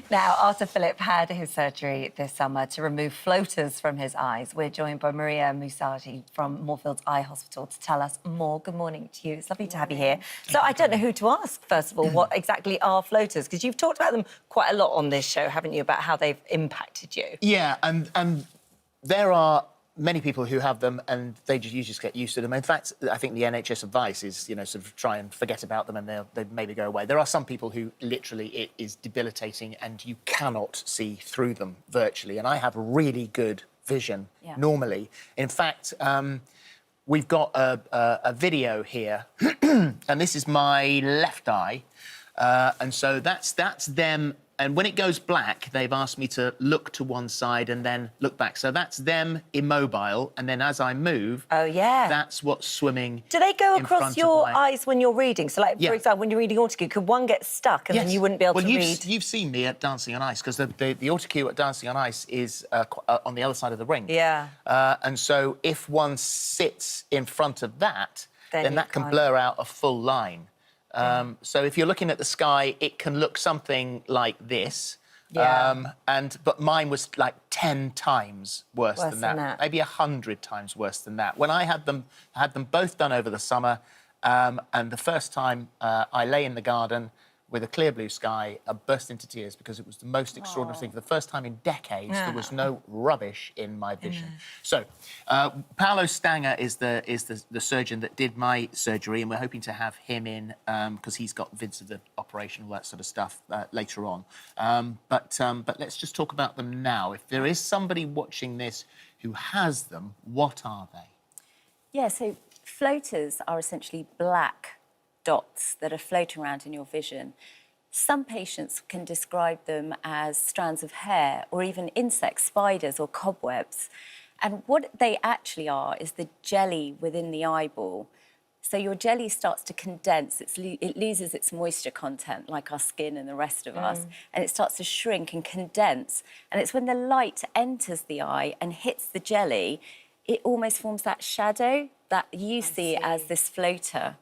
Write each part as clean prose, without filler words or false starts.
Now, after Philip had his surgery this summer to remove floaters from his eyes, we're joined by Maria Musati from Moorfields Eye Hospital to tell us more. Good morning to you. It's lovely to have you here. So I don't know who to ask, first of all, what exactly are floaters? Because you've talked about them quite a lot on this show, haven't you, about how they've impacted you? Yeah, and there are many people who have them and you just get used to them. In fact, I think the NHS advice is, you know, sort of try and forget about them and they maybe go away. There are some people who literally it is debilitating and you cannot see through them virtually. And I have really good vision normally. In fact, we've got a video here and this is my left eye. And so that's them. And when it goes black, they've asked me to look to one side and then look back. So that's them immobile. And then as I move, that's what's swimming. Do they go across your eyes when you're reading? So, like, for example, when you're reading autocue, could one get stuck and then you wouldn't be able to read? You've seen me at Dancing on Ice, because the autocue at Dancing on Ice is on the other side of the ring. Yeah. And so if one sits in front of that, then that can blur out a full line. So if you're looking at the sky, it can look something like this. But mine was like 10 times worse than that. Maybe 100 times worse than that. When I had them both done over the summer, and the first time I lay in the garden with a clear blue sky, I burst into tears because it was the most extraordinary thing. For the first time in decades, there was no rubbish in my vision. So, Paolo Stanger is the surgeon that did my surgery, and we're hoping to have him in because he's got vids of the operation, all that sort of stuff later on. But let's just talk about them now. If there is somebody watching this who has them, what are they? Yeah, so floaters are essentially black dots that are floating around in your vision. Some patients can describe them as strands of hair or even insects, spiders or cobwebs. And what they actually are is the jelly within the eyeball. So your jelly starts to condense, it loses its moisture content, like our skin and the rest of us, and it starts to shrink and condense. And it's when the light enters the eye and hits the jelly, it almost forms that shadow that you see as this floater.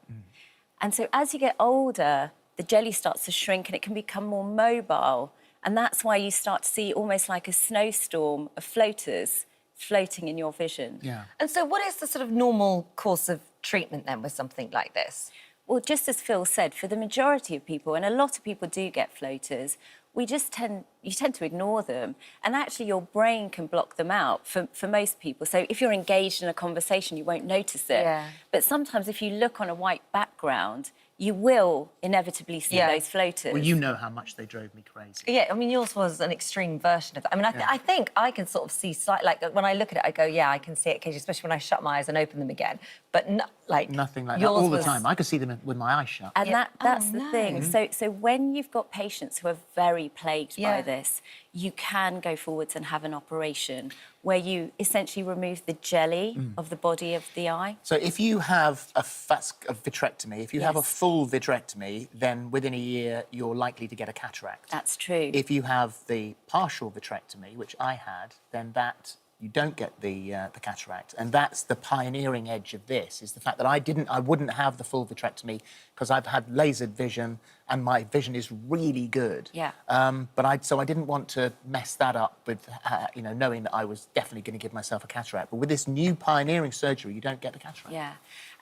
And so as you get older, the jelly starts to shrink and it can become more mobile. And that's why you start to see almost like a snowstorm of floaters floating in your vision. Yeah. And so what is the sort of normal course of treatment then with something like this? Well, just as Phil said, for the majority of people, and a lot of people do get floaters, you tend to ignore them, and actually your brain can block them out for most people. So if you're engaged in a conversation, you won't notice it. But sometimes if you look on a white background, you will inevitably see those floaters. Well, you know how much they drove me crazy. Yeah, I mean, yours was an extreme version of that. I mean, I think I can sort of see slightly, like, when I look at it, I go, yeah, I can see it occasionally, especially when I shut my eyes and open them again. But, nothing like that all the time. I could see them with my eyes shut. And that's the thing. So when you've got patients who are very plagued by this, you can go forwards and have an operation where you essentially remove the jelly of the body of the eye. So if you have a vitrectomy, if you have a full vitrectomy, then within a year you're likely to get a cataract. That's true. If you have the partial vitrectomy, which I had, then you don't get the cataract, and that's the pioneering edge of this, is the fact that I wouldn't have the full vitrectomy because I've had lasered vision and my vision is really good. So I didn't want to mess that up with, knowing that I was definitely going to give myself a cataract. But with this new pioneering surgery, you don't get the cataract. Yeah,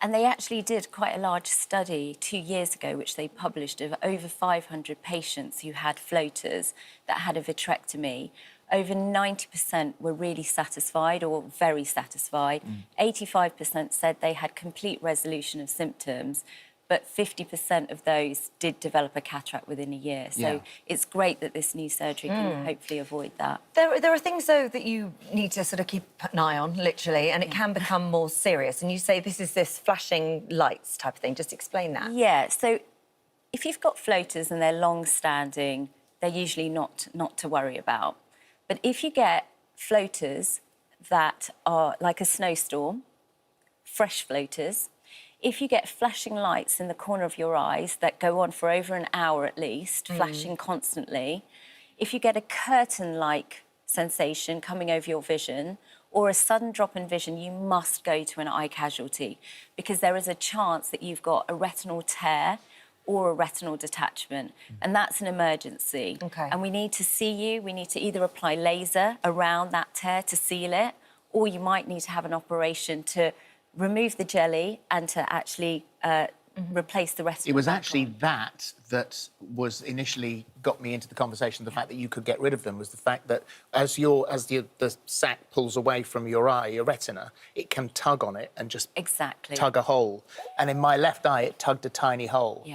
and they actually did quite a large study 2 years ago, which they published, of over 500 patients who had floaters that had a vitrectomy. Over 90% were really satisfied or very satisfied. 85% said they had complete resolution of symptoms, but 50% of those did develop a cataract within a year. So it's great that this new surgery can hopefully avoid that. There are things, though, that you need to sort of keep an eye on, literally, and it can become more serious. And you say this is this flashing lights type of thing. Just explain that. Yeah, so if you've got floaters and they're long-standing, they're usually not to worry about. But if you get floaters that are like a snowstorm, fresh floaters, if you get flashing lights in the corner of your eyes that go on for over an hour at least, flashing constantly, if you get a curtain-like sensation coming over your vision or a sudden drop in vision, you must go to an eye casualty because there is a chance that you've got a retinal tear or a retinal detachment, and that's an emergency. Okay. And we need to see you. We need to either apply laser around that tear to seal it, or you might need to have an operation to remove the jelly and to actually replace the retinal. It was back actually on. that was initially got me into the conversation. The fact that you could get rid of them was the fact that the sac pulls away from your eye, your retina, it can tug on it and just Exactly. tug a hole. And in my left eye, it tugged a tiny hole,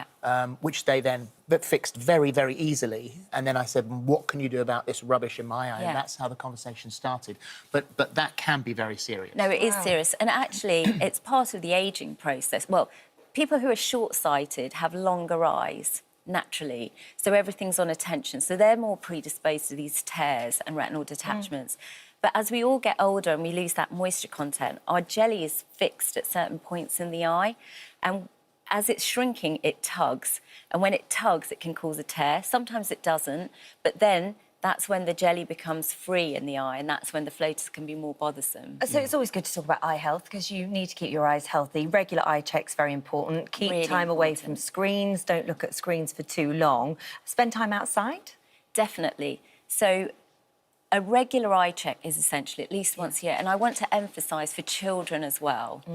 which they then fixed very, very easily. And then I said, what can you do about this rubbish in my eye? Yeah. And that's how the conversation started. But that can be very serious. No, it is serious. And actually, it's part of the ageing process. Well, people who are short-sighted have longer eyes, naturally. So everything's on attention. So they're more predisposed to these tears and retinal detachments. But as we all get older and we lose that moisture content, our jelly is fixed at certain points in the eye. And as it's shrinking, it tugs. And when it tugs, it can cause a tear. Sometimes it doesn't. But then that's when the jelly becomes free in the eye, and that's when the floaters can be more bothersome. So it's always good to talk about eye health because you need to keep your eyes healthy. Regular eye checks very important. Keep Really time away important. from screens. Don't look at screens for too long. Spend time outside. Definitely. So a regular eye check is essentially at least once a year. And I want to emphasise for children as well,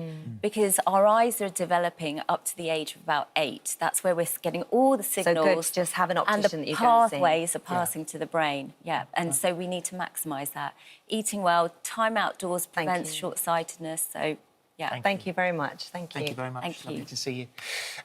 because our eyes are developing up to the age of about 8. That's where we're getting all the signals. So good to just have an optician and that the you go and see. pathways are passing to the brain. Yeah, and so we need to maximise that. Eating well, time outdoors prevents you. short-sightedness. So, yeah. Thank you very much. Thank you. Thank you very much. Thank Lovely you. to see you.